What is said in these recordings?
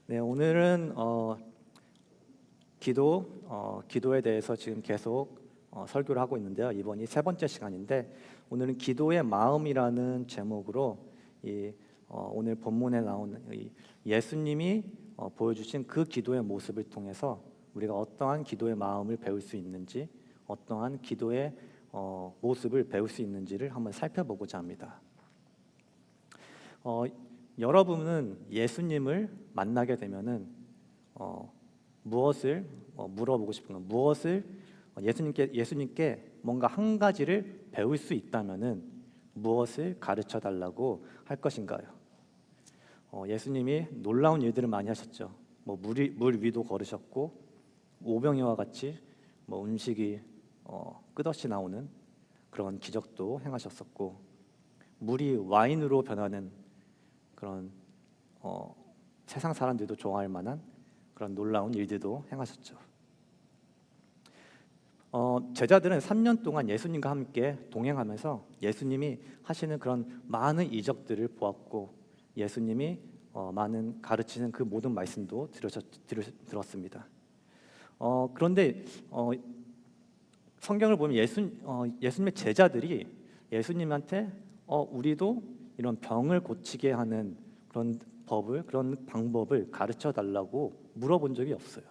네, 오늘은 기도에 대해서 지금 계속 설교를 하고 있는데요. 이번이 세 번째 시간인데 오늘은 기도의 마음이라는 제목으로 오늘 본문에 나온 예수님이 보여주신 그 기도의 모습을 통해서 우리가 어떠한 기도의 마음을 배울 수 있는지, 어떠한 기도의 모습을 배울 수 있는지를 한번 살펴보고자 합니다. 여러분은 예수님을 만나게 되면은 무엇을 물어보고 싶은가? 무엇을 예수님께 뭔가 한 가지를 배울 수 있다면은 무엇을 가르쳐 달라고 할 것인가요? 예수님이 놀라운 일들을 많이 하셨죠. 물 위도 걸으셨고 오병이와 같이 음식이 끝없이 나오는 그런 기적도 행하셨었고, 물이 와인으로 변하는 그런 세상 사람들도 좋아할 만한 그런 놀라운 일들도 행하셨죠. 제자들은 3년 동안 예수님과 함께 동행하면서 예수님이 하시는 그런 많은 이적들을 보았고, 예수님이 많은 가르치는 그 모든 말씀도 들었습니다. 그런데 성경을 보면 예수님의 제자들이 예수님한테 우리도 이런 병을 고치게 하는 그런 그런 방법을 가르쳐 달라고 물어본 적이 없어요.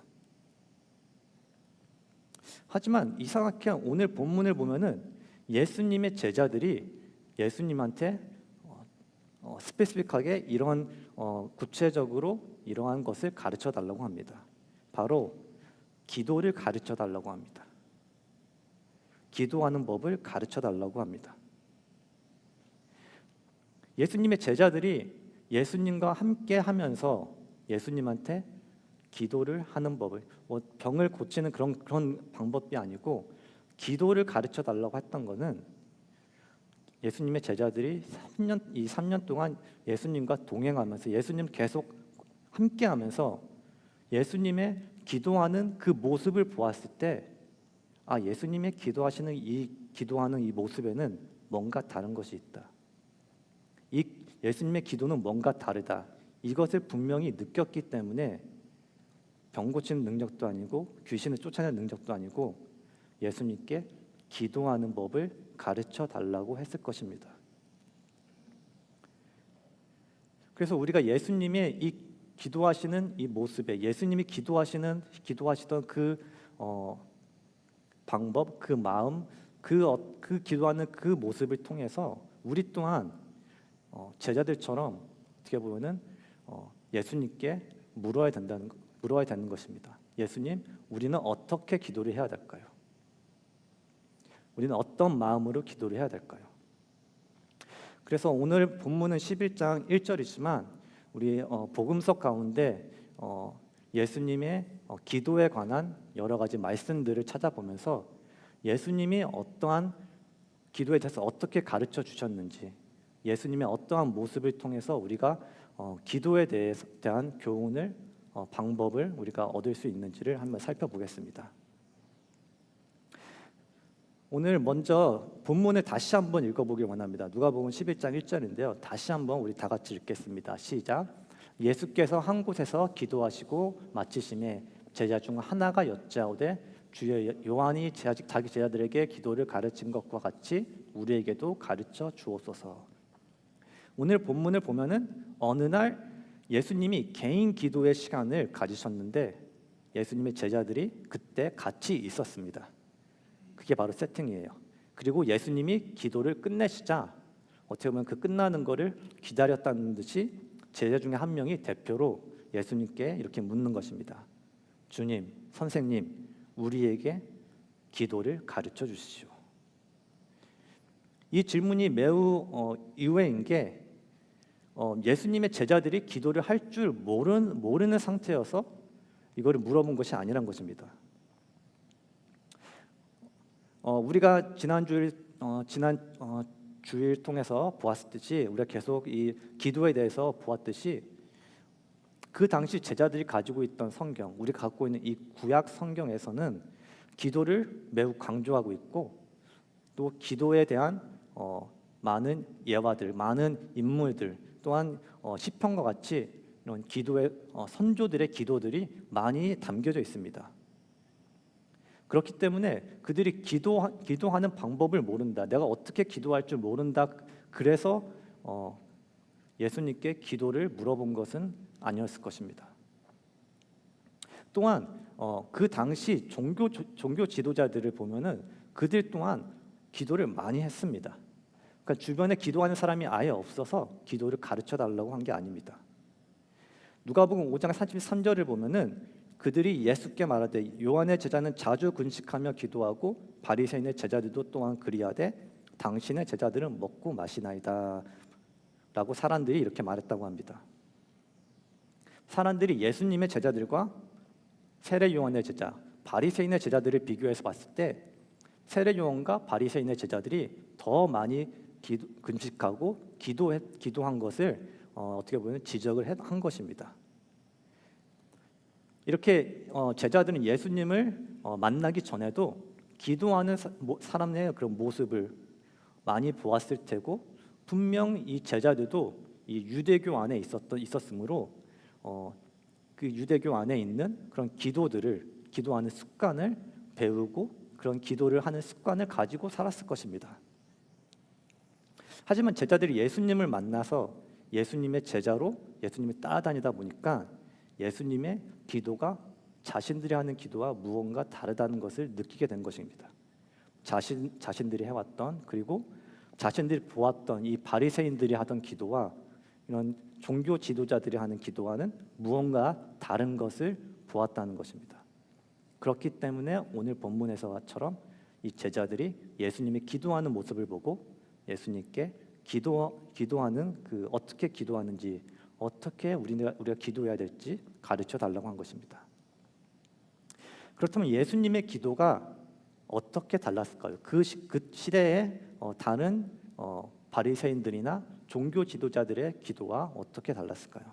하지만 이상하게 오늘 본문을 보면은 예수님의 제자들이 예수님한테 스페시픽하게 이런 구체적으로 이러한 것을 가르쳐 달라고 합니다. 바로 기도를 가르쳐 달라고 합니다. 기도하는 법을 가르쳐 달라고 합니다. 예수님의 제자들이 예수님과 함께 하면서 예수님한테 기도를 하는 법을, 병을 고치는 그런 방법이 아니고 기도를 가르쳐 달라고 했던 것은 예수님의 제자들이 3년 동안 예수님과 동행하면서 예수님 계속 함께하면서 예수님의 기도하는 그 모습을 보았을 때, 예수님의 기도하는 이 모습에는 뭔가 다른 것이 있다. 예수님의 기도는 뭔가 다르다. 이것을 분명히 느꼈기 때문에 병 고치는 능력도 아니고 귀신을 쫓아내는 능력도 아니고 예수님께 기도하는 법을 가르쳐 달라고 했을 것입니다. 그래서 우리가 예수님의 이 기도하시는 이 모습에, 예수님이 기도하시던 그 방법, 그 마음, 그 기도하는 그 모습을 통해서 우리 또한 제자들처럼 어떻게 보면은 예수님께 물어야 되는 것입니다. 예수님, 우리는 어떻게 기도를 해야 될까요? 우리는 어떤 마음으로 기도를 해야 될까요? 그래서 오늘 본문은 11장 1절이지만 우리 복음서 가운데 예수님의 기도에 관한 여러 가지 말씀들을 찾아보면서 예수님이 어떠한 기도에 대해서 어떻게 가르쳐 주셨는지, 예수님의 어떠한 모습을 통해서 우리가 기도에 대한 교훈을, 방법을 우리가 얻을 수 있는지를 한번 살펴보겠습니다. 오늘 먼저 본문을 다시 한번 읽어보길 원합니다. 누가복음 11장 1절인데요. 다시 한번 우리 다 같이 읽겠습니다. 시작. 예수께서 한 곳에서 기도하시고 마치심에 제자 중 하나가 여짜오되 주여, 요한이 자기 제자들에게 기도를 가르친 것과 같이 우리에게도 가르쳐 주옵소서. 오늘 본문을 보면은 어느 날 예수님이 개인 기도의 시간을 가지셨는데 예수님의 제자들이 그때 같이 있었습니다. 그게 바로 세팅이에요. 그리고 예수님이 기도를 끝내시자 어떻게 보면 그 끝나는 거를 기다렸다는 듯이 제자 중에 한 명이 대표로 예수님께 이렇게 묻는 것입니다. 주님, 선생님, 우리에게 기도를 가르쳐 주시오. 이 질문이 매우 의외인 게 예수님의 제자들이 기도를 할 줄 모르는 상태여서 이거를 물어본 것이 아니란 것입니다. 우리가 지난 주일 통해서 보았듯이, 우리가 계속 이 기도에 대해서 보았듯이 그 당시 제자들이 가지고 있던 성경, 우리가 갖고 있는 이 구약 성경에서는 기도를 매우 강조하고 있고, 또 기도에 대한 많은 예화들, 많은 인물들, 또한 시편과 같이 이런 기도의 선조들의 기도들이 많이 담겨져 있습니다. 그렇기 때문에 그들이 기도하는 방법을 모른다. 내가 어떻게 기도할 줄 모른다. 그래서 예수님께 기도를 물어본 것은 아니었을 것입니다. 또한 그 당시 종교 지도자들을 보면은 그들 또한 기도를 많이 했습니다. 그러니까 주변에 기도하는 사람이 아예 없어서 기도를 가르쳐 달라고 한 게 아닙니다. 누가복음 5장 33절을 보면은 그들이 예수께 말하되 요한의 제자는 자주 금식하며 기도하고 바리새인의 제자들도 또한 그리하되 당신의 제자들은 먹고 마시나이다 라고 사람들이 이렇게 말했다고 합니다. 사람들이 예수님의 제자들과 세례 요한의 제자, 바리새인의 제자들을 비교해서 봤을 때 세례 요한과 바리새인의 제자들이 더 많이 금식하고 기도한 것을 어떻게 보면 지적을 한 것입니다. 이렇게 제자들은 예수님을 만나기 전에도 기도하는 사람의 그런 모습을 많이 보았을 테고 분명 이 제자들도 이 유대교 안에 있었으므로 그 유대교 안에 있는 그런 기도하는 습관을 배우고 그런 기도를 하는 습관을 가지고 살았을 것입니다. 하지만 제자들이 예수님을 만나서 예수님의 제자로 예수님을 따라다니다 보니까 예수님의 기도가 자신들이 하는 기도와 무언가 다르다는 것을 느끼게 된 것입니다. 자신들이 해왔던 그리고 자신들이 보았던 이 바리새인들이 하던 기도와 이런 종교 지도자들이 하는 기도와는 무언가 다른 것을 보았다는 것입니다. 그렇기 때문에 오늘 본문에서처럼 이 제자들이 예수님이 기도하는 모습을 보고 예수님께 기도하는 그 어떻게 기도하는지 어떻게 우리가 기도해야 될지 가르쳐 달라고 한 것입니다. 그렇다면 예수님의 기도가 어떻게 달랐을까요? 그 시대에 다른 바리새인들이나 종교 지도자들의 기도와 어떻게 달랐을까요?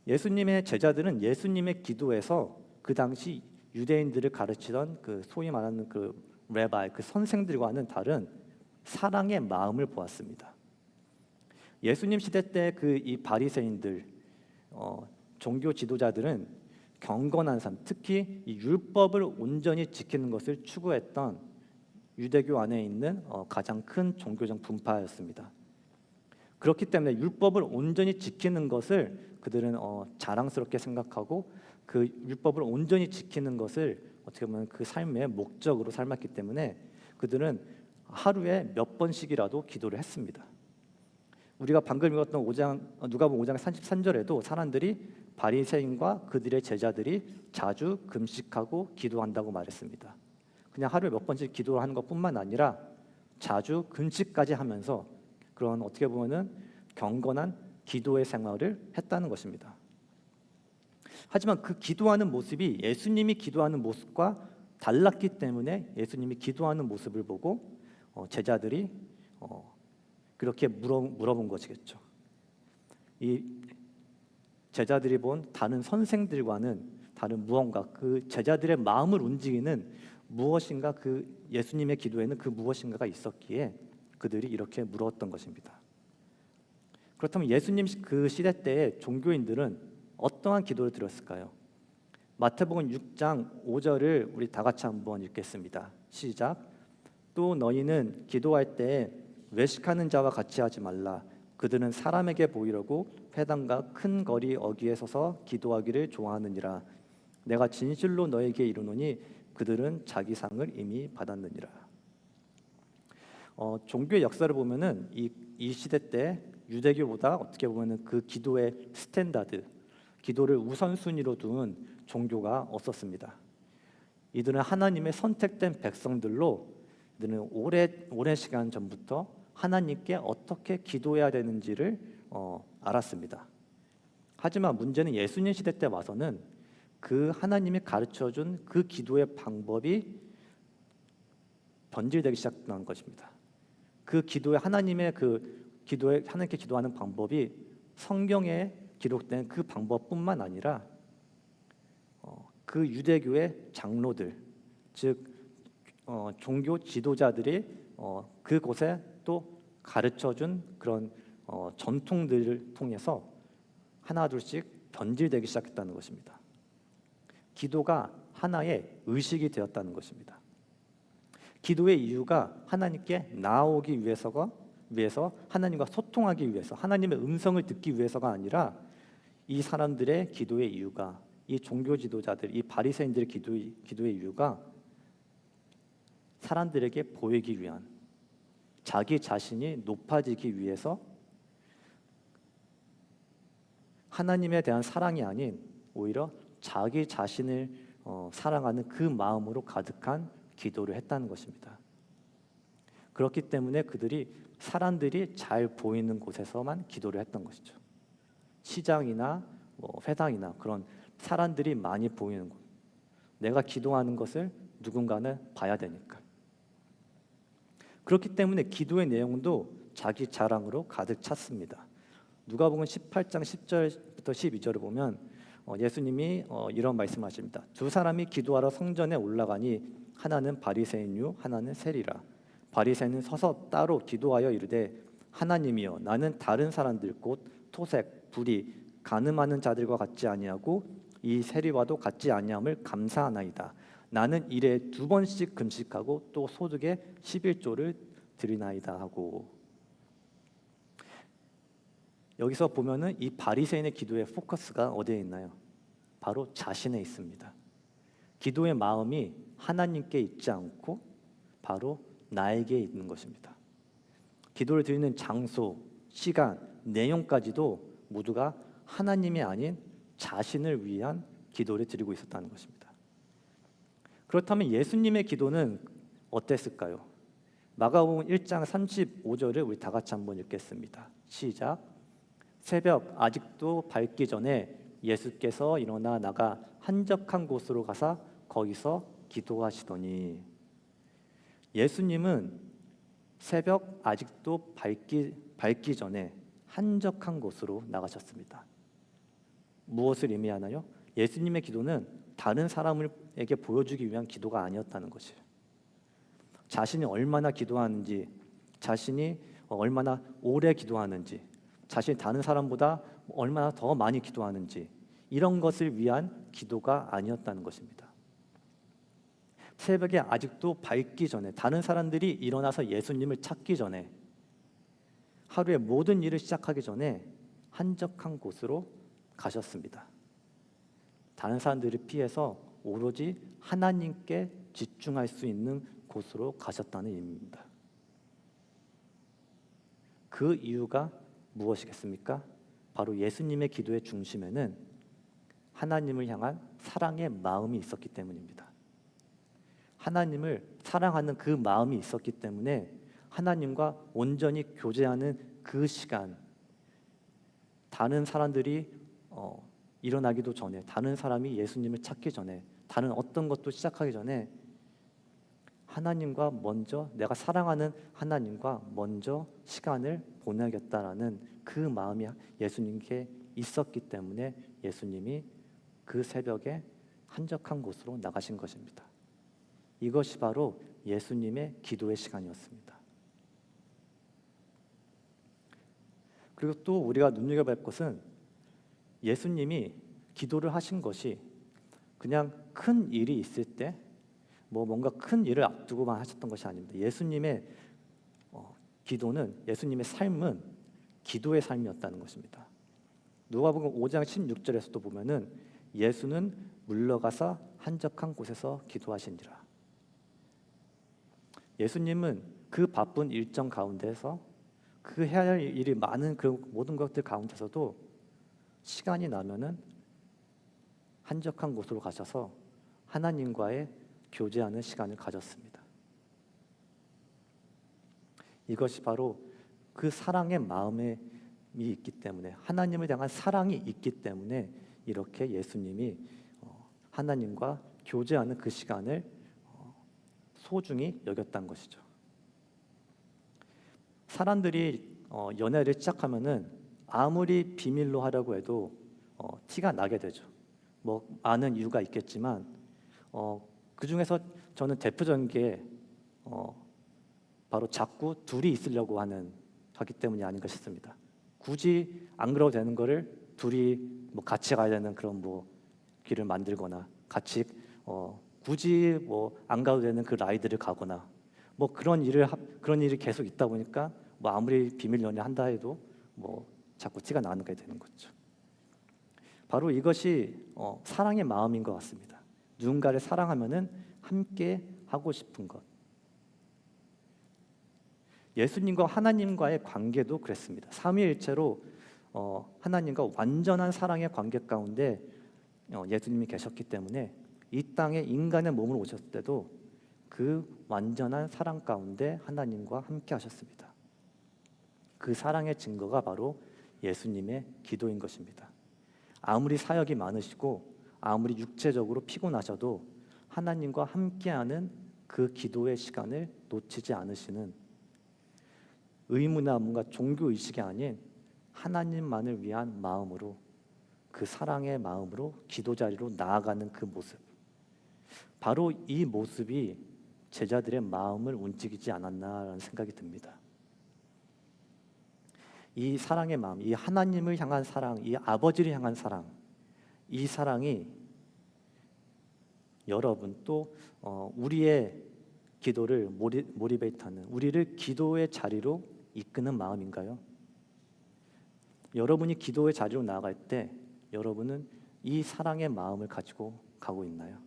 예수님의 제자들은 예수님의 기도에서 그 당시 유대인들을 가르치던 그 소위 말하는 그 레바이, 그 선생들과는 다른 사랑의 마음을 보았습니다. 예수님 시대 때 그 이 바리새인들, 종교 지도자들은 경건한 삶, 특히 이 율법을 온전히 지키는 것을 추구했던 유대교 안에 있는 가장 큰 종교적 분파였습니다. 그렇기 때문에 율법을 온전히 지키는 것을 그들은 자랑스럽게 생각하고 그 율법을 온전히 지키는 것을 어떻게 보면 그 삶의 목적으로 삼았기 때문에 그들은 하루에 몇 번씩이라도 기도를 했습니다. 우리가 방금 읽었던 누가복음 5장 33절에도 사람들이 바리새인과 그들의 제자들이 자주 금식하고 기도한다고 말했습니다. 그냥 하루에 몇 번씩 기도를 하는 것뿐만 아니라 자주 금식까지 하면서 그런 어떻게 보면은 경건한 기도의 생활을 했다는 것입니다. 하지만 그 기도하는 모습이 예수님이 기도하는 모습과 달랐기 때문에 예수님이 기도하는 모습을 보고 제자들이 그렇게 물어본 것이겠죠. 이 제자들이 본 다른 선생들과는 다른 무언가, 그 제자들의 마음을 움직이는 무엇인가, 그 예수님의 기도에는 그 무엇인가가 있었기에 그들이 이렇게 물었던 것입니다. 그렇다면 예수님 그 시대 때의 종교인들은 어떠한 기도를 드렸을까요? 마태복음 6장 5절을 우리 다 같이 한번 읽겠습니다. 시작. 또 너희는 기도할 때 외식하는 자와 같이 하지 말라. 그들은 사람에게 보이려고 회당과 큰 거리 어귀에 서서 기도하기를 좋아하느니라. 내가 진실로 너에게 이르노니 그들은 자기 상을 이미 받았느니라. 종교의 역사를 보면은 이 시대 때 유대교보다 어떻게 보면은 그 기도의 스탠다드, 기도를 우선순위로 둔 종교가 없었습니다. 이들은 하나님의 선택된 백성들로 이들은 오랜 시간 전부터 하나님께 어떻게 기도해야 되는지를 알았습니다. 하지만 문제는 예수님 시대 때 와서는 그 하나님이 가르쳐준 그 기도의 방법이 변질되기 시작한 것입니다. 그 기도의 하나님께 기도하는 방법이 성경에 기록된 그 방법뿐만 아니라 그 유대교의 장로들, 즉 종교 지도자들이 그곳에 또 가르쳐준 그런 전통들을 통해서 하나둘씩 변질되기 시작했다는 것입니다. 기도가 하나의 의식이 되었다는 것입니다. 기도의 이유가 하나님께 나아오기 위해서 위해서, 하나님과 소통하기 위해서, 하나님의 음성을 듣기 위해서가 아니라 이 사람들의 기도의 이유가, 이 종교 지도자들, 이 바리새인들의 기도의 이유가 사람들에게 보이기 위한, 자기 자신이 높아지기 위해서, 하나님에 대한 사랑이 아닌 오히려 자기 자신을 사랑하는 그 마음으로 가득한 기도를 했다는 것입니다. 그렇기 때문에 그들이 사람들이 잘 보이는 곳에서만 기도를 했던 것이죠. 시장이나 회당이나 그런 사람들이 많이 보이는 곳, 내가 기도하는 것을 누군가는 봐야 되니까. 그렇기 때문에 기도의 내용도 자기 자랑으로 가득 찼습니다. 누가복음 18장 10절부터 12절을 보면 예수님이 이런 말씀하십니다. 두 사람이 기도하러 성전에 올라가니 하나는 바리새인유 하나는 세리라. 바리새인은 서서 따로 기도하여 이르되 하나님이여 나는 다른 사람들 곧 토색, 불의, 간음하는 자들과 같지 아니하고 이 세리와도 같지 아니함을 감사하나이다. 나는 일에 2번씩 금식하고 또 소득의 11조를 드리나이다 하고, 여기서 보면은 이 바리새인의 기도의 포커스가 어디에 있나요? 바로 자신에 있습니다. 기도의 마음이 하나님께 있지 않고 바로 나에게 있는 것입니다. 기도를 드리는 장소, 시간, 내용까지도 모두가 하나님이 아닌 자신을 위한 기도를 드리고 있었다는 것입니다. 그렇다면 예수님의 기도는 어땠을까요? 마가복음 1장 35절을 우리 다 같이 한번 읽겠습니다. 시작. 새벽 아직도 밝기 전에 예수께서 일어나 나가 한적한 곳으로 가사 거기서 기도하시더니, 예수님은 새벽 아직도 밝기 전에 한적한 곳으로 나가셨습니다. 무엇을 의미하나요? 예수님의 기도는 다른 사람에게 보여주기 위한 기도가 아니었다는 것이에요. 자신이 얼마나 기도하는지, 자신이 얼마나 오래 기도하는지, 자신이 다른 사람보다 얼마나 더 많이 기도하는지, 이런 것을 위한 기도가 아니었다는 것입니다. 새벽에 아직도 밝기 전에, 다른 사람들이 일어나서 예수님을 찾기 전에, 하루의 모든 일을 시작하기 전에 한적한 곳으로 가셨습니다. 다른 사람들을 피해서 오로지 하나님께 집중할 수 있는 곳으로 가셨다는 의미입니다. 그 이유가 무엇이겠습니까? 바로 예수님의 기도의 중심에는 하나님을 향한 사랑의 마음이 있었기 때문입니다. 하나님을 사랑하는 그 마음이 있었기 때문에 하나님과 온전히 교제하는 그 시간, 다른 사람들이 일어나기도 전에, 다른 사람이 예수님을 찾기 전에, 다른 어떤 것도 시작하기 전에 하나님과 먼저, 내가 사랑하는 하나님과 먼저 시간을 보내겠다라는 그 마음이 예수님께 있었기 때문에 예수님이 그 새벽에 한적한 곳으로 나가신 것입니다. 이것이 바로 예수님의 기도의 시간이었습니다. 그리고 또 우리가 눈여겨볼 것은 예수님이 기도를 하신 것이 그냥 큰 일이 있을 때 뭔가 큰 일을 앞두고만 하셨던 것이 아닙니다. 예수님의 기도는, 예수님의 삶은 기도의 삶이었다는 것입니다. 누가복음 5장 16절에서도 보면은 예수는 물러가서 한적한 곳에서 기도하시니라. 예수님은 그 바쁜 일정 가운데서, 그 해야 할 일이 많은 그 모든 것들 가운데서도 시간이 나면은 한적한 곳으로 가셔서 하나님과의 교제하는 시간을 가졌습니다. 이것이 바로 그 사랑의 마음이 있기 때문에, 하나님을 향한 사랑이 있기 때문에 이렇게 예수님이 하나님과 교제하는 그 시간을 소중히 여겼다는 것이죠. 사람들이 연애를 시작하면은 아무리 비밀로 하려고 해도 티가 나게 되죠. 아는 이유가 있겠지만 그 중에서 저는 대표적인 게 바로 자꾸 둘이 있으려고 하기 때문이 아닌가 싶습니다. 굳이 안 그러도 되는 거를 둘이 뭐 같이 가야 되는 그런 뭐 길을 만들거나 같이 굳이 뭐 안 가도 되는 그 라이드를 가거나 뭐 그런 일이 계속 있다 보니까 뭐 아무리 비밀 연애 한다 해도 뭐 자꾸 티가 나는 게 되는 거죠. 바로 이것이 사랑의 마음인 것 같습니다. 누군가를 사랑하면은 함께 하고 싶은 것. 예수님과 하나님과의 관계도 그랬습니다. 삼위일체로 하나님과 완전한 사랑의 관계 가운데 예수님이 계셨기 때문에 이 땅에 인간의 몸으로 오셨을 때도 그 완전한 사랑 가운데 하나님과 함께 하셨습니다. 그 사랑의 증거가 바로 예수님의 기도인 것입니다. 아무리 사역이 많으시고 아무리 육체적으로 피곤하셔도 하나님과 함께하는 그 기도의 시간을 놓치지 않으시는 의무나 뭔가 종교 의식이 아닌 하나님만을 위한 마음으로 그 사랑의 마음으로 기도 자리로 나아가는 그 모습, 바로 이 모습이 제자들의 마음을 움직이지 않았나라는 생각이 듭니다. 이 사랑의 마음, 이 하나님을 향한 사랑, 이 아버지를 향한 사랑, 이 사랑이 여러분 또 우리의 기도를 모리베이트하는, 우리를 기도의 자리로 이끄는 마음인가요? 여러분이 기도의 자리로 나아갈 때 여러분은 이 사랑의 마음을 가지고 가고 있나요?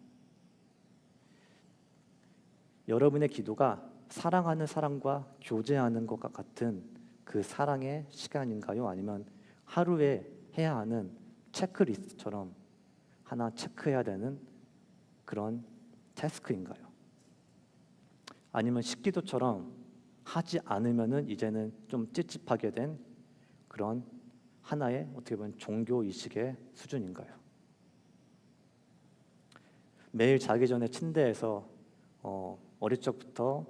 여러분의 기도가 사랑하는 사람과 교제하는 것과 같은 그 사랑의 시간인가요? 아니면 하루에 해야 하는 체크리스트처럼 하나 체크해야 되는 그런 태스크인가요? 아니면 식기도처럼 하지 않으면은 이제는 좀 찝찝하게 된 그런 하나의 어떻게 보면 종교 의식의 수준인가요? 매일 자기 전에 침대에서 어릴 적부터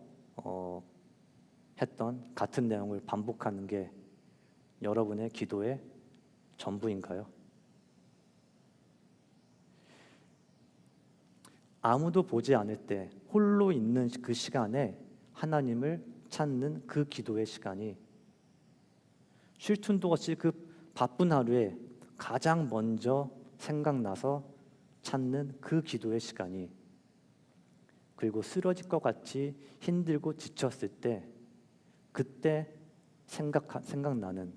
했던 같은 내용을 반복하는 게 여러분의 기도의 전부인가요? 아무도 보지 않을 때 홀로 있는 그 시간에 하나님을 찾는 그 기도의 시간이 쉴 틈도 없이 그 바쁜 하루에 가장 먼저 생각나서 찾는 그 기도의 시간이, 그리고 쓰러질 것 같이 힘들고 지쳤을 때 그때 생각나는,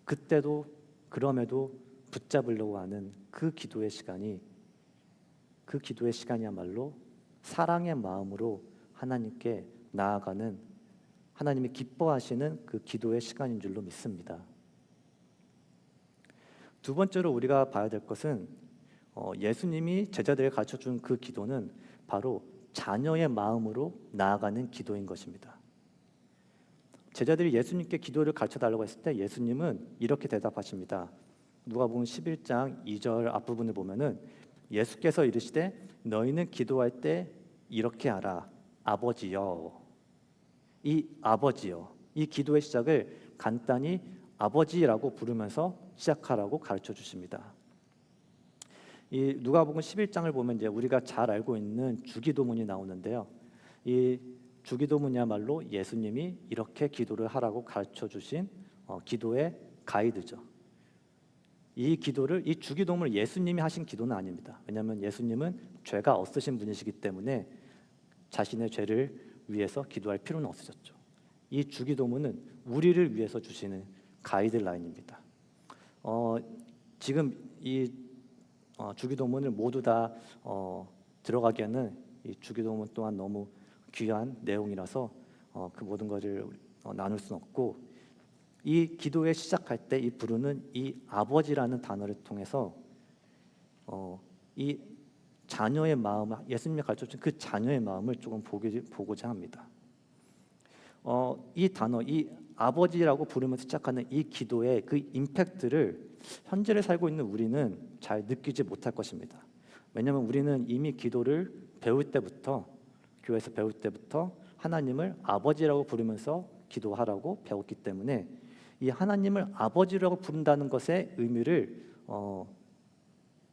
그때도 그럼에도 붙잡으려고 하는 그 기도의 시간이, 그 기도의 시간이야말로 사랑의 마음으로 하나님께 나아가는, 하나님이 기뻐하시는 그 기도의 시간인 줄로 믿습니다. 두 번째로 우리가 봐야 될 것은 예수님이 제자들에게 가르쳐준 그 기도는 바로 자녀의 마음으로 나아가는 기도인 것입니다. 제자들이 예수님께 기도를 가르쳐달라고 했을 때 예수님은 이렇게 대답하십니다. 누가복음 11장 2절 앞부분을 보면은 예수께서 이르시되 너희는 기도할 때 이렇게 하라. 아버지여. 이 아버지여, 이 기도의 시작을 간단히 아버지라고 부르면서 시작하라고 가르쳐 주십니다. 이 누가복음 11장을 보면 이제 우리가 잘 알고 있는 주기도문이 나오는데요. 이 주기도문이야말로 예수님이 이렇게 기도를 하라고 가르쳐 주신 기도의 가이드죠. 이 기도를, 이 주기도문을 예수님이 하신 기도는 아닙니다. 왜냐하면 예수님은 죄가 없으신 분이시기 때문에 자신의 죄를 위해서 기도할 필요는 없으셨죠. 이 주기도문은 우리를 위해서 주시는 가이드라인입니다. 지금 이 주기도문을 모두 다 들어가기에는 이 주기도문 또한 너무 귀한 내용이라서 그 모든 것을 나눌 수는 없고, 이 기도에 시작할 때 이 부르는 이 아버지라는 단어를 통해서 이 자녀의 마음, 예수님이 가르쳐준 그 자녀의 마음을 조금 보고자 합니다. 이 단어, 이 아버지라고 부르면서 시작하는 이 기도의 그 임팩트를 현재를 살고 있는 우리는 잘 느끼지 못할 것입니다. 왜냐하면 우리는 이미 기도를 배울 때부터, 교회에서 배울 때부터 하나님을 아버지라고 부르면서 기도하라고 배웠기 때문에 이 하나님을 아버지라고 부른다는 것의 의미를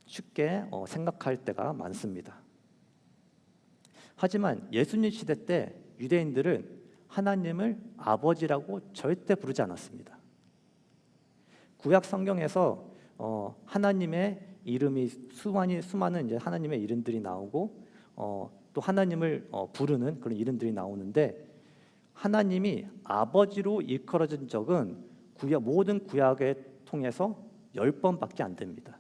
쉽게 생각할 때가 많습니다. 하지만 예수님 시대 때 유대인들은 하나님을 아버지라고 절대 부르지 않았습니다. 구약 성경에서 하나님의 이름이 수많은 이제 하나님의 이름들이 나오고 또 하나님을 부르는 그런 이름들이 나오는데 하나님이 아버지로 일컬어진 적은 모든 구약에 통해서 10번밖에 안 됩니다.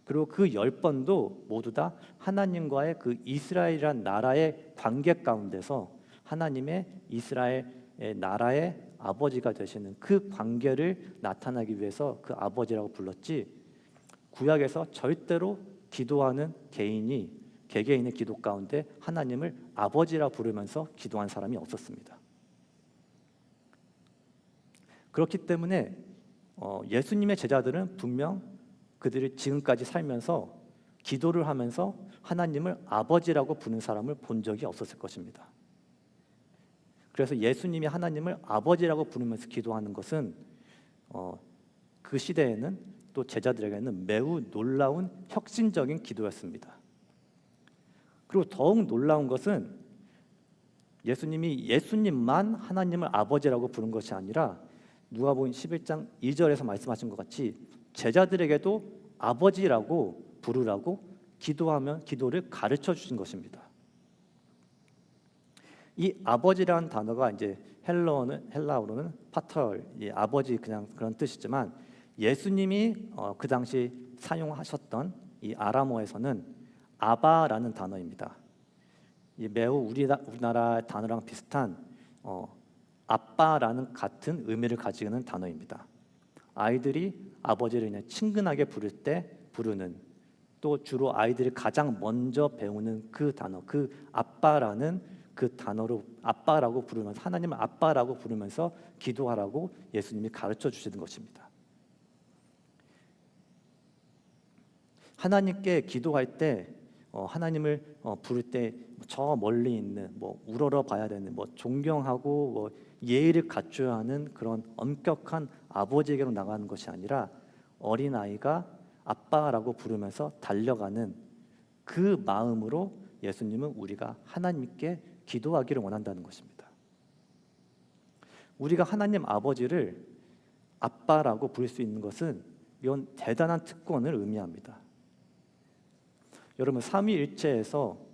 그리고 그 10번도 모두 다 하나님과의 그 이스라엘이란 나라의 관계 가운데서 하나님의 이스라엘의 나라의 아버지가 되시는 그 관계를 나타나기 위해서 그 아버지라고 불렀지, 구약에서 절대로 기도하는 개개인의 기도 가운데 하나님을 아버지라 부르면서 기도한 사람이 없었습니다. 그렇기 때문에 예수님의 제자들은 분명 그들이 지금까지 살면서 기도를 하면서 하나님을 아버지라고 부르는 사람을 본 적이 없었을 것입니다. 그래서 예수님이 하나님을 아버지라고 부르면서 기도하는 것은 그 시대에는 또 제자들에게는 매우 놀라운 혁신적인 기도였습니다. 그리고 더욱 놀라운 것은 예수님이 예수님만 하나님을 아버지라고 부른 것이 아니라 누가복음 11장 2절에서 말씀하신 것 같이 제자들에게도 아버지라고 부르라고 기도를 가르쳐 주신 것입니다. 이 아버지라는 단어가 이제 헬라어로는 파터, 아버지 그냥 그런 뜻이지만 예수님이 그 당시 사용하셨던 이 아람어에서는 아바라는 단어입니다. 매우 우리나라 단어랑 비슷한 아빠라는 같은 의미를 가지고 있는 단어입니다. 아이들이 아버지를 그냥 친근하게 부를 때 부르는, 또 주로 아이들이 가장 먼저 배우는 그 단어, 그 아빠라는 그 단어로 아빠라고 부르면서 하나님을 아빠라고 부르면서 기도하라고 예수님이 가르쳐 주시는 것입니다. 하나님께 기도할 때 하나님을 부를 때 저 멀리 있는 우러러 봐야 되는 존경하고 예의를 갖춰야 하는 그런 엄격한 아버지에게로 나가는 것이 아니라 어린아이가 아빠라고 부르면서 달려가는 그 마음으로 예수님은 우리가 하나님께 기도하기를 원한다는 것입니다. 우리가 하나님 아버지를 아빠라고 부를 수 있는 것은 이건 대단한 특권을 의미합니다. 여러분, 삼위일체에서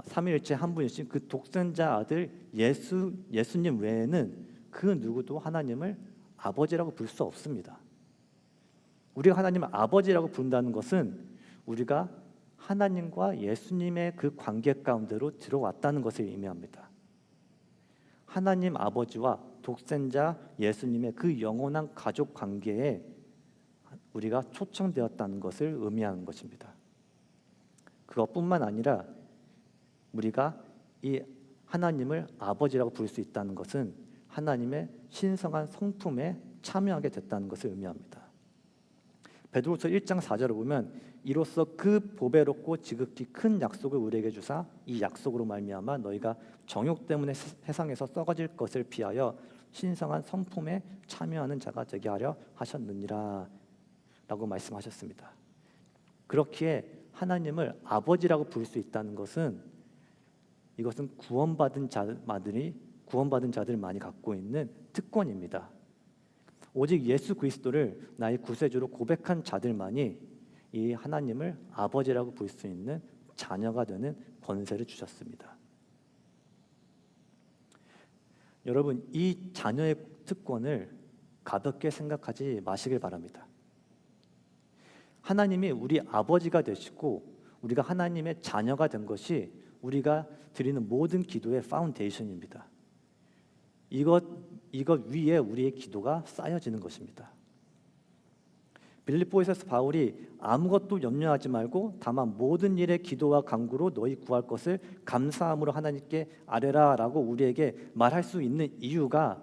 삼위일체 한 분이신 그 독생자 아들 예수님 외에는 그 누구도 하나님을 아버지라고 부를 수 없습니다. 우리가 하나님을 아버지라고 부른다는 것은 우리가 하나님과 예수님의 그 관계 가운데로 들어왔다는 것을 의미합니다. 하나님 아버지와 독생자 예수님의 그 영원한 가족 관계에 우리가 초청되었다는 것을 의미하는 것입니다. 그것뿐만 아니라 우리가 이 하나님을 아버지라고 부를 수 있다는 것은 하나님의 신성한 성품에 참여하게 됐다는 것을 의미합니다. 베드로서 1장 4절을 보면 이로써 그 보배롭고 지극히 큰 약속을 우리에게 주사 이 약속으로 말미암아 너희가 정욕 때문에 세상에서 썩어질 것을 피하여 신성한 성품에 참여하는 자가 되게 하려 하셨느니라 라고 말씀하셨습니다. 그렇기에 하나님을 아버지라고 부를 수 있다는 것은 이것은 구원받은 자들만이 갖고 있는 특권입니다. 오직 예수 그리스도를 나의 구세주로 고백한 자들만이 이 하나님을 아버지라고 부를 수 있는 자녀가 되는 권세를 주셨습니다. 여러분, 이 자녀의 특권을 가볍게 생각하지 마시길 바랍니다. 하나님이 우리 아버지가 되시고 우리가 하나님의 자녀가 된 것이 우리가 드리는 모든 기도의 파운데이션입니다. 이것 위에 우리의 기도가 쌓여지는 것입니다. 빌립보에서 바울이 아무것도 염려하지 말고 다만 모든 일에 기도와 간구로 너희 구할 것을 감사함으로 하나님께 아뢰라라고 우리에게 말할 수 있는 이유가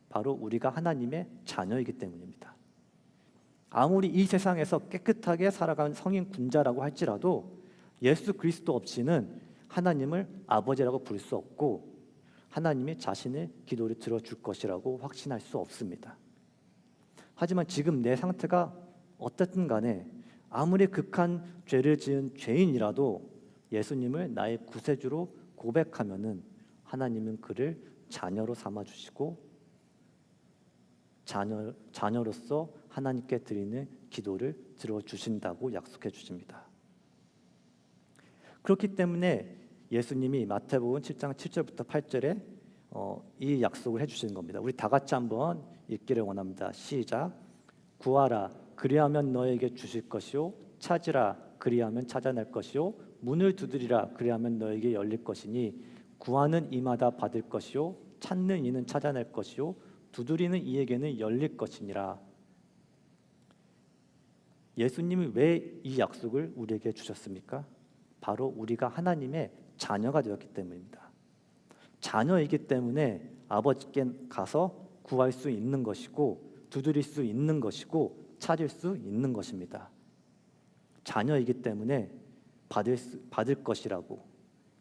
바로 우리가 하나님의 자녀이기 때문입니다. 아무리 이 세상에서 깨끗하게 살아가는 성인 군자라고 할지라도 예수 그리스도 없이는 하나님을 아버지라고 부를 수 없고 하나님이 자신의 기도를 들어줄 것이라고 확신할 수 없습니다. 하지만 지금 내 상태가 어떻든 간에 아무리 극한 죄를 지은 죄인이라도 예수님을 나의 구세주로 고백하면은 하나님은 그를 자녀로 삼아주시고 자녀로서 하나님께 드리는 기도를 들어주신다고 약속해 주십니다. 그렇기 때문에 예수님이 마태복음 7장 7절부터 8절에 이 약속을 해주시는 겁니다. 우리 다 같이 한번 읽기를 원합니다. 시작. 구하라 그리하면 너에게 주실 것이요 찾으라 그리하면 찾아낼 것이요 문을 두드리라 그리하면 너에게 열릴 것이니 구하는 이마다 받을 것이요 찾는 이는 찾아낼 것이요 두드리는 이에게는 열릴 것이니라. 예수님이 왜 이 약속을 우리에게 주셨습니까? 바로 우리가 하나님의 자녀가 되었기 때문입니다. 자녀이기 때문에 아버지께 가서 구할 수 있는 것이고 두드릴 수 있는 것이고 찾을 수 있는 것입니다. 자녀이기 때문에 받을 것이라고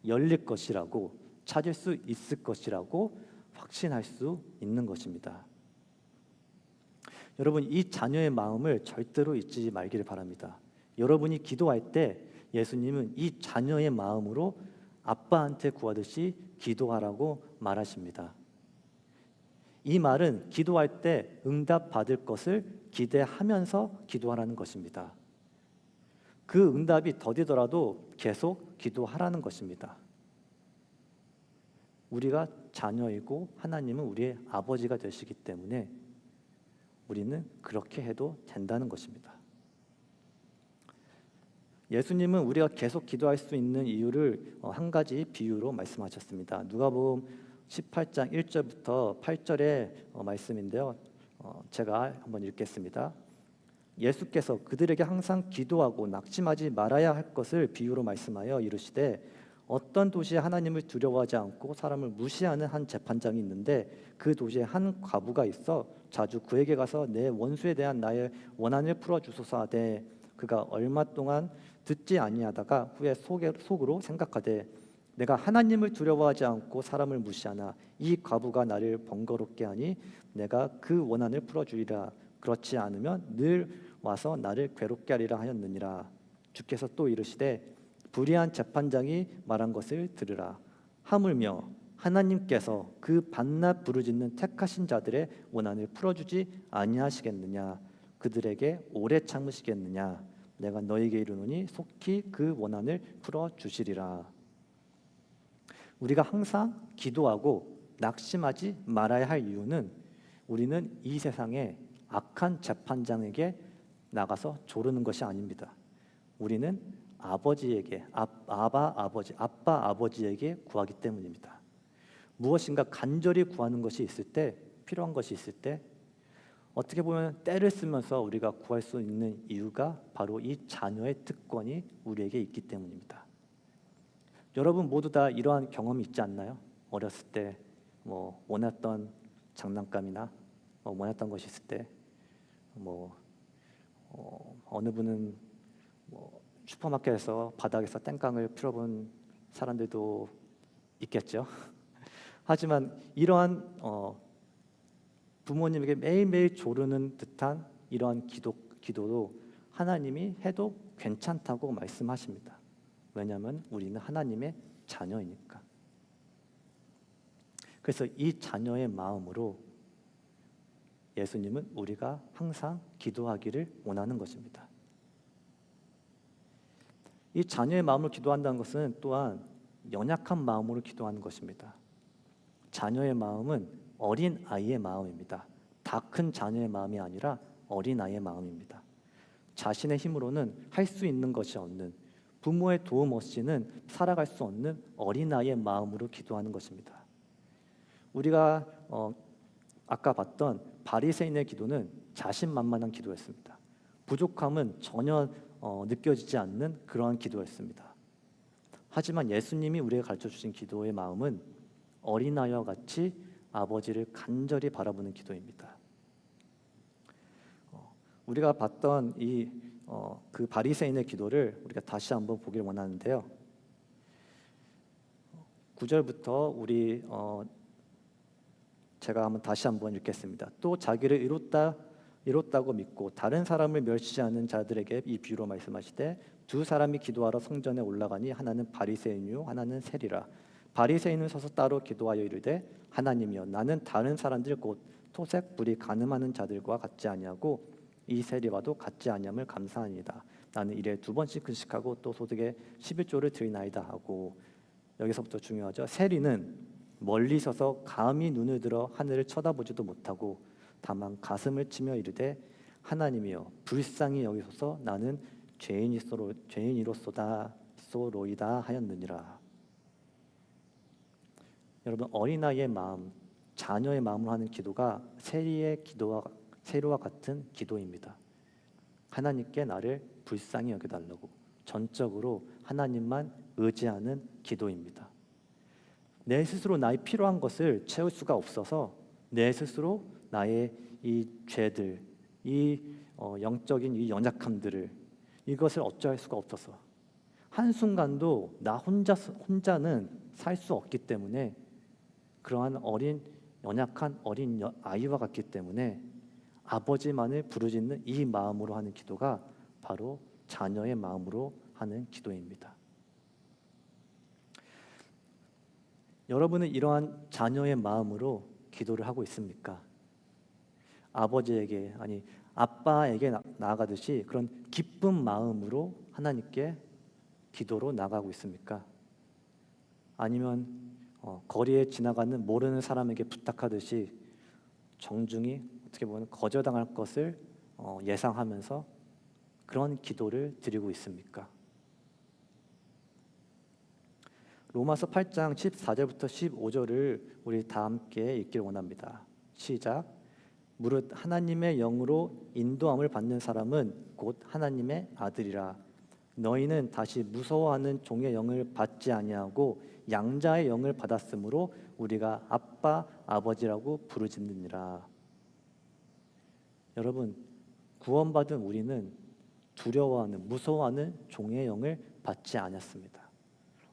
열릴 것이라고 찾을 수 있을 것이라고 확신할 수 있는 것입니다. 여러분 이 자녀의 마음을 절대로 잊지 말기를 바랍니다. 여러분이 기도할 때 예수님은 이 자녀의 마음으로 아빠한테 구하듯이 기도하라고 말하십니다. 이 말은 기도할 때 응답받을 것을 기대하면서 기도하라는 것입니다. 그 응답이 더디더라도 계속 기도하라는 것입니다. 우리가 자녀이고 하나님은 우리의 아버지가 되시기 때문에 우리는 그렇게 해도 된다는 것입니다. 예수님은 우리가 계속 기도할 수 있는 이유를 한 가지 비유로 말씀하셨습니다. 누가복음 18장 1절부터 8절의 말씀인데요. 제가 한번 읽겠습니다. 예수께서 그들에게 항상 기도하고 낙심하지 말아야 할 것을 비유로 말씀하여 이르시되 어떤 도시에 하나님을 두려워하지 않고 사람을 무시하는 한 재판장이 있는데 그 도시에 한 과부가 있어 자주 그에게 가서 내 원수에 대한 나의 원한을 풀어주소서 하되 그가 얼마 동안 듣지 아니하다가 후에 속으로 생각하되 내가 하나님을 두려워하지 않고 사람을 무시하나 이 과부가 나를 번거롭게 하니 내가 그 원한을 풀어주리라. 그렇지 않으면 늘 와서 나를 괴롭게 하리라 하였느니라. 주께서 또 이르시되 불의한 재판장이 말한 것을 들으라. 하물며 하나님께서 그 밤낮 부르짖는 택하신 자들의 원한을 풀어주지 아니하시겠느냐. 그들에게 오래 참으시겠느냐. 내가 너에게 이르노니 속히 그 원한을 풀어주시리라. 우리가 항상 기도하고 낙심하지 말아야 할 이유는 우리는 이 세상의 악한 재판장에게 나가서 조르는 것이 아닙니다. 우리는 아버지에게 아빠 아버지에게 구하기 때문입니다. 무엇인가 간절히 구하는 것이 있을 때 필요한 것이 있을 때 어떻게 보면 때를 쓰면서 우리가 구할 수 있는 이유가 바로 이 자녀의 특권이 우리에게 있기 때문입니다. 여러분 모두 다 이러한 경험이 있지 않나요? 어렸을 때 원했던 장난감이나 원했던 것이 있을 때 어느 분은 슈퍼마켓에서 바닥에서 땡깡을 풀어본 사람들도 있겠죠. 하지만 이러한 부모님에게 매일매일 조르는 듯한 이러한 기도도 하나님이 해도 괜찮다고 말씀하십니다. 왜냐하면 우리는 하나님의 자녀이니까. 그래서 이 자녀의 마음으로 예수님은 우리가 항상 기도하기를 원하는 것입니다. 이 자녀의 마음을 기도한다는 것은 또한 연약한 마음으로 기도하는 것입니다. 자녀의 마음은 어린 아이의 마음입니다. 다 큰 자녀의 마음이 아니라 어린 아이의 마음입니다. 자신의 힘으로는 할 수 있는 것이 없는, 부모의 도움 없이는 살아갈 수 없는 어린 아이의 마음으로 기도하는 것입니다. 우리가 아까 봤던 바리새인의 기도는 자신만만한 기도였습니다. 부족함은 전혀 느껴지지 않는 그러한 기도였습니다. 하지만 예수님이 우리에게 가르쳐 주신 기도의 마음은 어린아이와 같이 아버지를 간절히 바라보는 기도입니다. 우리가 봤던 그 바리새인의 기도를 우리가 다시 한번 보길 원하는데요. 9절부터 제가 다시 한번 읽겠습니다. 또 자기를 이뤘다고 믿고 다른 사람을 멸시하지 않는 자들에게 이 비유로 말씀하시되 두 사람이 기도하러 성전에 올라가니 하나는 바리새인이요 하나는 세리라. 바리새인은 서서 따로 기도하여 이르되 하나님이여 나는 다른 사람들 곧 토색 불이 간음하는 자들과 같지 아니하고 이 세리와도 같지 아니함을 감사하니이다. 나는 일에 2번씩 근식하고 또 소득의 11조를 드리나이다 하고, 여기서부터 중요하죠. 세리는 멀리 서서 감히 눈을 들어 하늘을 쳐다보지도 못하고 다만 가슴을 치며 이르되 하나님이여 불쌍히 여기소서 나는 죄인이로소이다 하였느니라. 여러분, 어린아이의 마음, 자녀의 마음으로 하는 기도가 세리와 같은 기도입니다. 하나님께 나를 불쌍히 여겨달라고 전적으로 하나님만 의지하는 기도입니다. 내 스스로 나의 필요한 것을 채울 수가 없어서 내 스스로 나의 이 죄들, 이 영적인 이 연약함들을, 이것을 어찌할 수가 없어서 한순간도 나 혼자는 살 수 없기 때문에, 그러한 연약한 어린 아이와 같기 때문에 아버지만을 부르짖는 이 마음으로 하는 기도가 바로 자녀의 마음으로 하는 기도입니다. 여러분은 이러한 자녀의 마음으로 기도를 하고 있습니까? 아버지에게, 아니 아빠에게 나아가듯이 그런 기쁜 마음으로 하나님께 기도로 나가고 있습니까? 아니면 거리에 지나가는 모르는 사람에게 부탁하듯이 정중히, 어떻게 보면 거절당할 것을 예상하면서 그런 기도를 드리고 있습니까? 로마서 8장 14절부터 15절을 우리 다 함께 읽기를 원합니다. 시작. 무릇 하나님의 영으로 인도함을 받는 사람은 곧 하나님의 아들이라. 너희는 다시 무서워하는 종의 영을 받지 아니하고 양자의 영을 받았으므로 우리가 아빠 아버지라고 부르짖느니라. 여러분, 구원받은 우리는 두려워하는, 무서워하는 종의 영을 받지 않았습니다.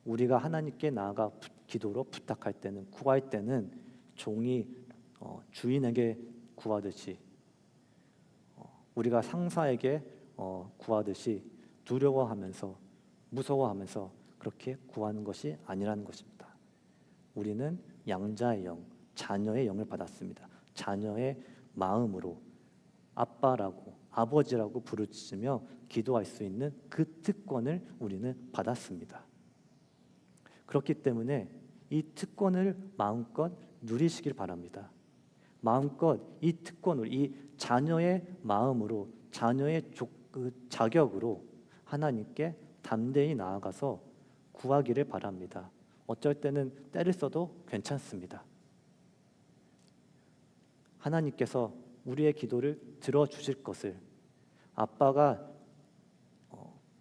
우리가 하나님께 나아가 기도로 부탁할 때는, 구할 때는 종이 주인에게 구하듯이, 우리가 상사에게 구하듯이 두려워하면서 무서워하면서 그렇게 구하는 것이 아니라는 것입니다. 우리는 양자의 영, 자녀의 영을 받았습니다. 자녀의 마음으로 아빠라고, 아버지라고 부르짖으며 기도할 수 있는 그 특권을 우리는 받았습니다. 그렇기 때문에 이 특권을 마음껏 누리시길 바랍니다. 마음껏 이 특권을, 이 자녀의 마음으로, 자녀의 자격으로 하나님께 담대히 나아가서 구하기를 바랍니다. 어쩔 때는 때를 써도 괜찮습니다. 하나님께서 우리의 기도를 들어주실 것을, 아빠가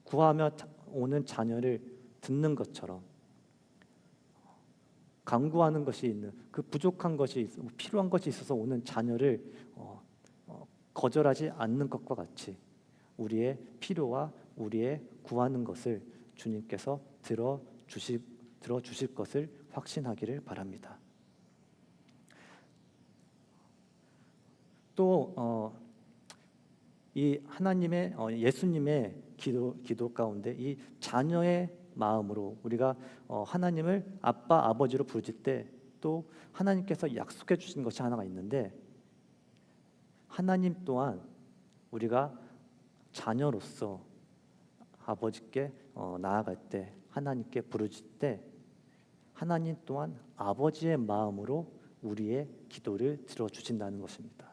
구하며 오는 자녀를 듣는 것처럼 간구하는 것이 있는, 그 부족한 것이 필요한 것이 있어서 오는 자녀를 거절하지 않는 것과 같이 우리의 필요와 우리의 구하는 것을 주님께서 들어주실 것을 확신하기를 바랍니다. 또 이 하나님의 예수님의 기도 가운데 이 자녀의 마음으로 우리가 하나님을 아빠 아버지로 부르실 때 또 하나님께서 약속해 주신 것이 하나가 있는데, 하나님 또한 우리가 자녀로서 아버지께 나아갈 때, 하나님께 부르실 때 하나님 또한 아버지의 마음으로 우리의 기도를 들어주신다는 것입니다.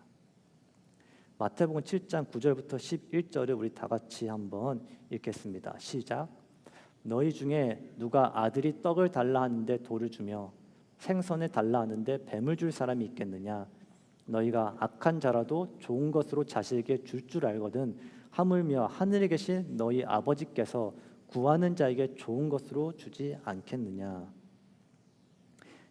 마태복음 7장 9절부터 11절을 우리 다 같이 한번 읽겠습니다. 시작. 너희 중에 누가 아들이 떡을 달라 하는데 돌을 주며 생선을 달라 하는데 뱀을 줄 사람이 있겠느냐? 너희가 악한 자라도 좋은 것으로 자식에게 줄 알거든 하물며 하늘에 계신 너희 아버지께서 구하는 자에게 좋은 것으로 주지 않겠느냐?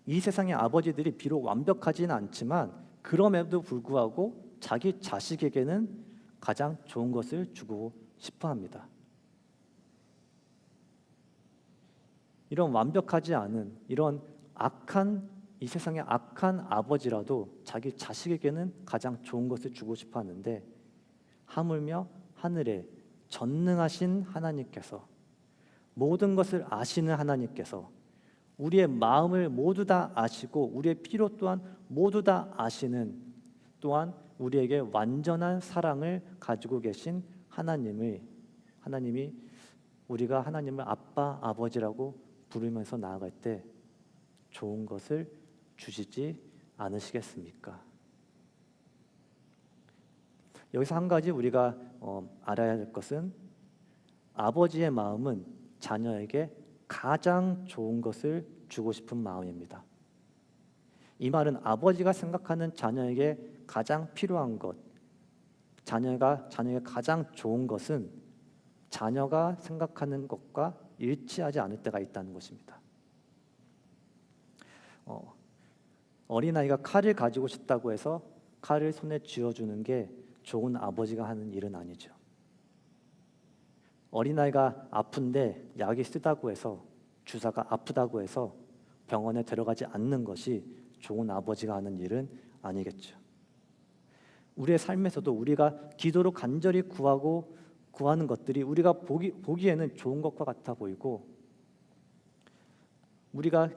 이 세상의 아버지들이 비록 완벽하지는 않지만 그럼에도 불구하고 자기 자식에게는 가장 좋은 것을 주고 싶어 합니다. 이런 완벽하지 않은, 이런 이 세상의 악한 아버지라도 자기 자식에게는 가장 좋은 것을 주고 싶어 하는데, 하물며 하늘에 전능하신 하나님께서, 모든 것을 아시는 하나님께서, 우리의 마음을 모두 다 아시고 우리의 필요 또한 모두 다 아시는, 또한 우리에게 완전한 사랑을 가지고 계신 하나님이 우리가 하나님을 아빠, 아버지라고 부르면서 나아갈 때 좋은 것을 주시지 않으시겠습니까? 여기서 한 가지 우리가 알아야 할 것은 아버지의 마음은 자녀에게 가장 좋은 것을 주고 싶은 마음입니다. 이 말은 아버지가 생각하는 자녀에게 가장 필요한 것, 자녀에게 가장 좋은 것은 자녀가 생각하는 것과 일치하지 않을 때가 있다는 것입니다. 어린아이가 칼을 가지고 싶다고 해서 칼을 손에 쥐어주는 게 좋은 아버지가 하는 일은 아니죠. 어린아이가 아픈데 약이 쓰다고 해서, 주사가 아프다고 해서 병원에 데려가지 않는 것이 좋은 아버지가 하는 일은 아니겠죠. 우리의 삶에서도 우리가 기도로 간절히 구하는 것들이 우리가 보기에는 좋은 것과 같아 보이고, 우리가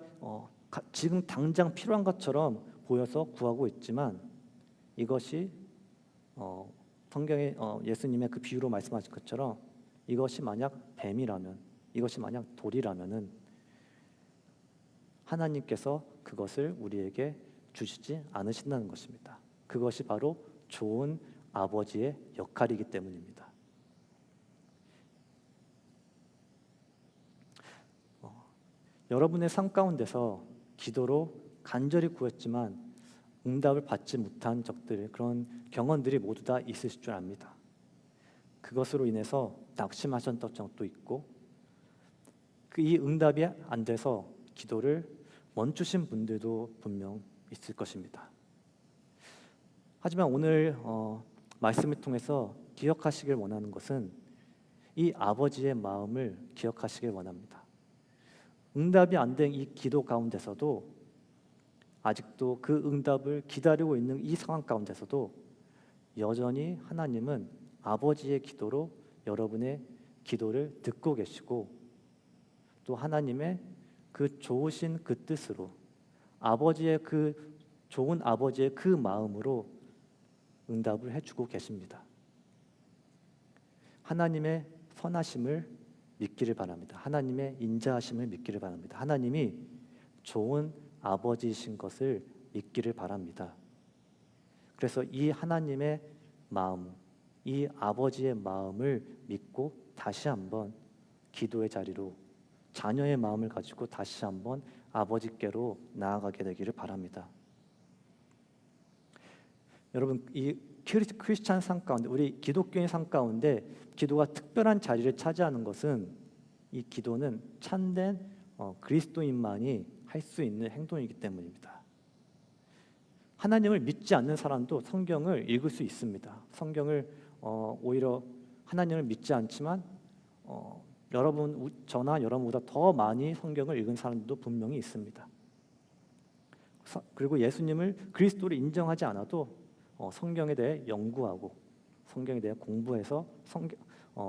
지금 당장 필요한 것처럼 보여서 구하고 있지만, 이것이 성경에 예수님의 그 비유로 말씀하신 것처럼 이것이 만약 뱀이라면, 이것이 만약 돌이라면은 하나님께서 그것을 우리에게 주시지 않으신다는 것입니다. 그것이 바로 좋은 아버지의 역할이기 때문입니다. 여러분의 삶 가운데서 기도로 간절히 구했지만 응답을 받지 못한 적들, 그런 경험들이 모두 다 있으실 줄 압니다. 그것으로 인해서 낙심하셨던 적도 있고, 이 응답이 안 돼서 기도를 멈추신 분들도 분명 있을 것입니다. 하지만 오늘 말씀을 통해서 기억하시길 원하는 것은 이 아버지의 마음을 기억하시길 원합니다. 응답이 안 된 이 기도 가운데서도, 아직도 그 응답을 기다리고 있는 이 상황 가운데서도 여전히 하나님은 아버지의 기도로 여러분의 기도를 듣고 계시고, 또 하나님의 그 좋으신 그 뜻으로, 아버지의 그 좋은 아버지의 그 마음으로 응답을 해주고 계십니다. 하나님의 선하심을 믿기를 바랍니다. 하나님의 인자하심을 믿기를 바랍니다. 하나님이 좋은 아버지이신 것을 믿기를 바랍니다. 그래서 이 하나님의 마음, 이 아버지의 마음을 믿고 다시 한번 기도의 자리로, 자녀의 마음을 가지고 다시 한번 아버지께로 나아가게 되기를 바랍니다. 여러분, 이 크리스찬 삶 가운데, 우리 기독교인 삶 가운데 기도가 특별한 자리를 차지하는 것은, 이 기도는 참된 그리스도인만이 할 수 있는 행동이기 때문입니다. 하나님을 믿지 않는 사람도 성경을 읽을 수 있습니다. 성경을 오히려 하나님을 믿지 않지만 저나 여러분보다 더 많이 성경을 읽은 사람들도 분명히 있습니다. 그리고 예수님을 그리스도로 인정하지 않아도 성경에 대해 연구하고 성경에 대해 공부해서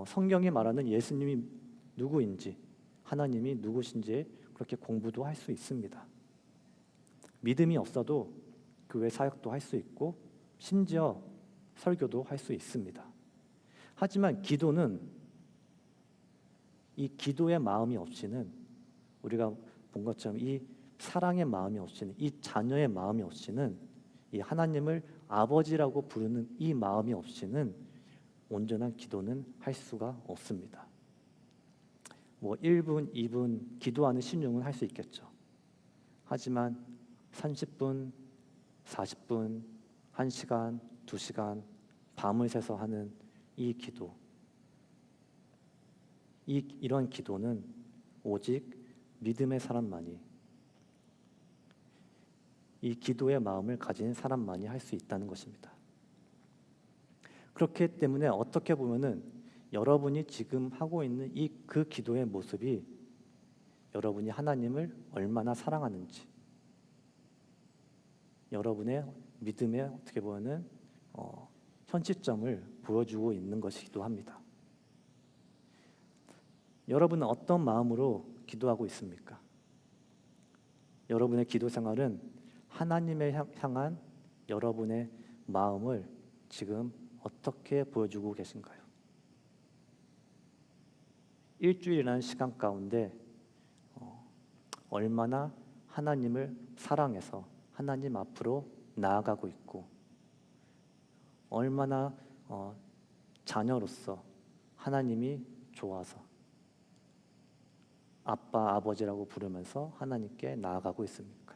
성경이 말하는 예수님이 누구인지, 하나님이 누구신지 그렇게 공부도 할 수 있습니다. 믿음이 없어도 교회 사역도 할 수 있고 심지어 설교도 할 수 있습니다. 하지만 기도는, 이 기도의 마음이 없이는, 우리가 본 것처럼 이 사랑의 마음이 없이는, 이 자녀의 마음이 없이는, 이 하나님을 아버지라고 부르는 이 마음이 없이는 온전한 기도는 할 수가 없습니다. 1분, 2분 기도하는 신용은 할 수 있겠죠. 하지만 30분, 40분, 1시간, 2시간 밤을 새서 하는 이 기도, 이런 기도는 오직 믿음의 사람만이, 이 기도의 마음을 가진 사람만이 할 수 있다는 것입니다. 그렇기 때문에 어떻게 보면은 여러분이 지금 하고 있는 그 기도의 모습이 여러분이 하나님을 얼마나 사랑하는지, 여러분의 믿음의 어떻게 보면은 현시점을 보여주고 있는 것이기도 합니다. 여러분은 어떤 마음으로 기도하고 있습니까? 여러분의 기도 생활은 하나님의 향한 여러분의 마음을 지금 어떻게 보여주고 계신가요? 일주일이라는 시간 가운데 얼마나 하나님을 사랑해서 하나님 앞으로 나아가고 있고, 얼마나 자녀로서 하나님이 좋아서 아빠, 아버지라고 부르면서 하나님께 나아가고 있습니까?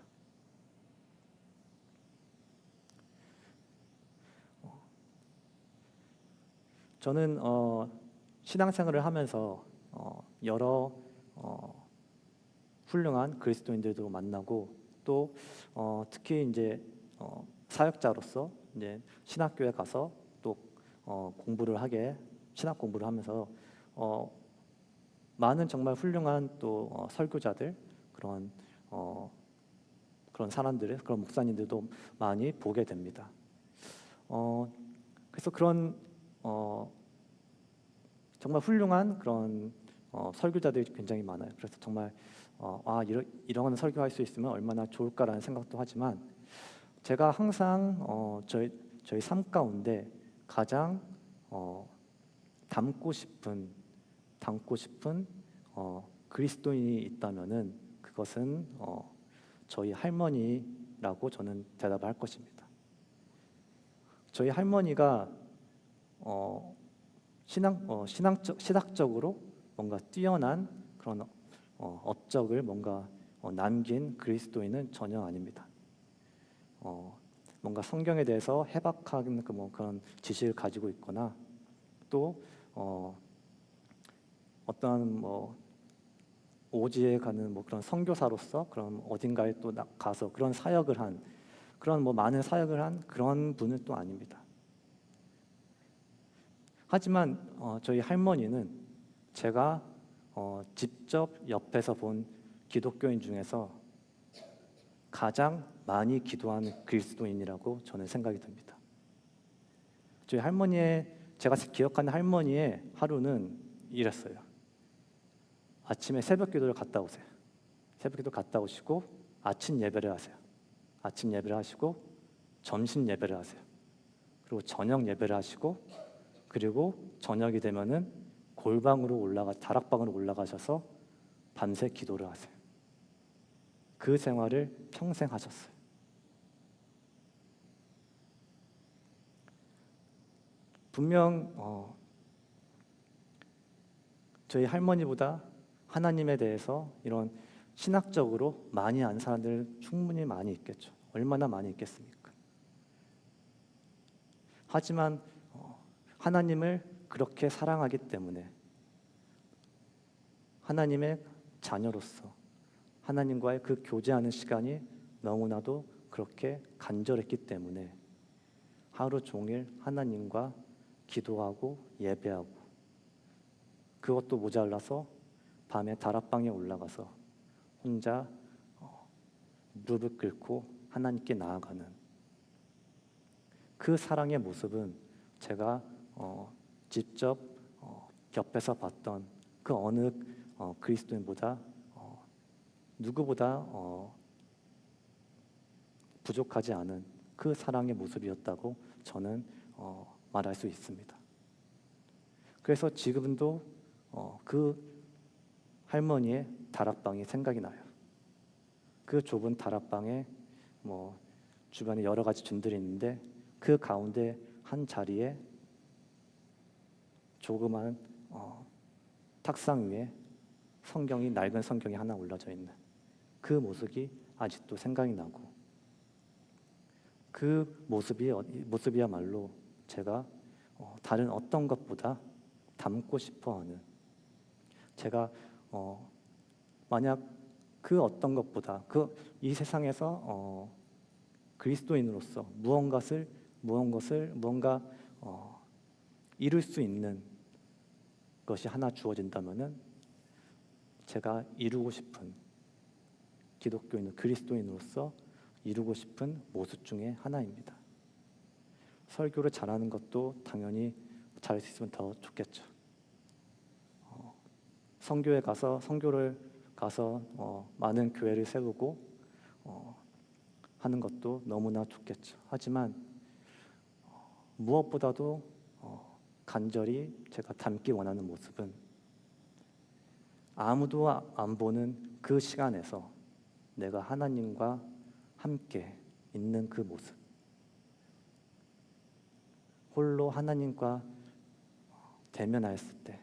저는 신앙생활을 하면서 여러 훌륭한 그리스도인들도 만나고, 또 특히 이제 사역자로서 이제 신학교에 가서 또 신학 공부를 하면서 많은 정말 훌륭한 또 설교자들, 그런 사람들을, 그런 목사님들도 많이 보게 됩니다. 그래서 그런 정말 훌륭한 그런 설교자들이 굉장히 많아요. 그래서 정말 이런 설교할 수 있으면 얼마나 좋을까라는 생각도 하지만, 제가 항상 저희 삶 가운데 가장 닮고 싶은 그리스도인이 있다면은 그것은 저희 할머니라고 저는 대답을 할 것입니다. 저희 할머니가 신학적으로 뭔가 뛰어난 그런 업적을 뭔가 남긴 그리스도인은 전혀 아닙니다. 뭔가 성경에 대해서 해박한 그런 지식을 가지고 있거나, 또 어떠한 오지에 가는 그런 선교사로서 그런 어딘가에 또 가서 그런 사역을 한, 그런 많은 사역을 한 그런 분은 또 아닙니다. 하지만 저희 할머니는 제가 직접 옆에서 본 기독교인 중에서 가장 많이 기도하는 그리스도인이라고 저는 생각이 듭니다. 제가 기억하는 할머니의 하루는 이랬어요. 아침에 새벽 기도를 갔다 오세요. 새벽 기도 갔다 오시고 아침 예배를 하세요. 아침 예배를 하시고 점심 예배를 하세요. 그리고 저녁 예배를 하시고, 그리고 저녁이 되면은 다락방으로 올라가셔서 밤새 기도를 하세요. 그 생활을 평생 하셨어요. 분명 저희 할머니보다 하나님에 대해서 이런 신학적으로 많이 아는 사람들 충분히 많이 있겠죠. 얼마나 많이 있겠습니까? 하지만 하나님을 그렇게 사랑하기 때문에, 하나님의 자녀로서 하나님과의 그 교제하는 시간이 너무나도 그렇게 간절했기 때문에 하루 종일 하나님과 기도하고 예배하고, 그것도 모자라서 밤에 다락방에 올라가서 혼자 무릎을 꿇고 하나님께 나아가는 그 사랑의 모습은 제가 직접 옆에서 봤던 그 어느 그리스도인보다 누구보다 부족하지 않은 그 사랑의 모습이었다고 저는 말할 수 있습니다. 그래서 지금도 그 할머니의 다락방이 생각이 나요. 그 좁은 다락방에 주변에 여러 가지 준들이 있는데, 그 가운데 한 자리에 조그만 탁상 위에 낡은 성경이 하나 올라져 있는 그 모습이 아직도 생각이 나고, 그 모습이야말로 제가 다른 어떤 것보다 닮고 싶어하는, 제가 만약 그 어떤 것보다 이 세상에서 그리스도인으로서 무언가 이룰 수 있는 것이 하나 주어진다면은 제가 이루고 싶은, 기독교인 그리스도인으로서 이루고 싶은 모습 중에 하나입니다. 설교를 잘하는 것도 당연히 잘할 수 있으면 더 좋겠죠. 선교를 가서 많은 교회를 세우고 하는 것도 너무나 좋겠죠. 하지만 무엇보다도 간절히 제가 담기 원하는 모습은 아무도 안 보는 그 시간에서 내가 하나님과 함께 있는 그 모습, 홀로 하나님과 대면하였을 때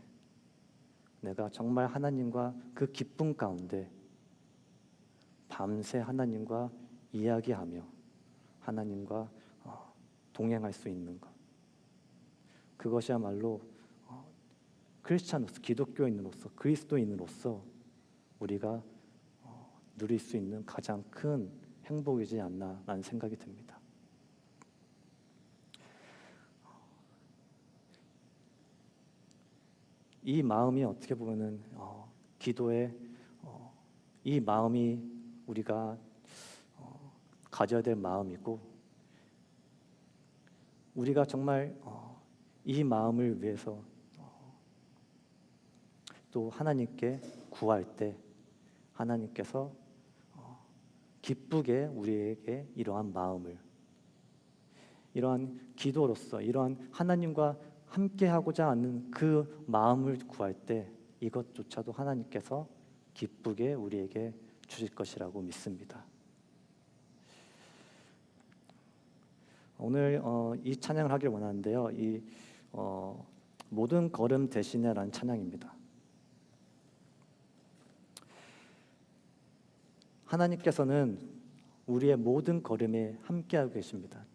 내가 정말 하나님과 그 기쁨 가운데 밤새 하나님과 이야기하며 하나님과 동행할 수 있는 것, 그것이야말로 크리스찬으로서, 기독교인으로서, 그리스도인으로서 우리가 누릴 수 있는 가장 큰 행복이지 않나라는 생각이 듭니다. 이 마음이 어떻게 보면은 기도의 이 마음이 우리가 가져야 될 마음이고, 우리가 정말 이 마음을 위해서 또 하나님께 구할 때 하나님께서 기쁘게 우리에게 이러한 마음을, 이러한 기도로서 이러한 하나님과 함께하고자 하는 그 마음을 구할 때 이것조차도 하나님께서 기쁘게 우리에게 주실 것이라고 믿습니다. 오늘 이 찬양을 하길 원하는데요. 이 모든 걸음 대신에라는 찬양입니다. 하나님께서는 우리의 모든 걸음에 함께하고 계십니다.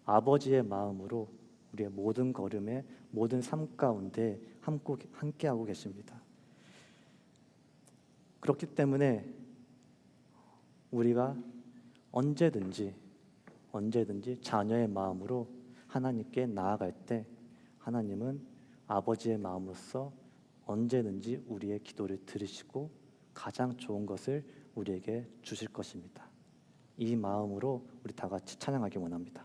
아버지의 마음으로 우리의 모든 걸음에, 모든 삶 가운데 함께하고 계십니다. 그렇기 때문에 우리가 언제든지 자녀의 마음으로 하나님께 나아갈 때 하나님은 아버지의 마음으로서 언제든지 우리의 기도를 들으시고 가장 좋은 것을 우리에게 주실 것입니다. 이 마음으로 우리 다 같이 찬양하기 원합니다.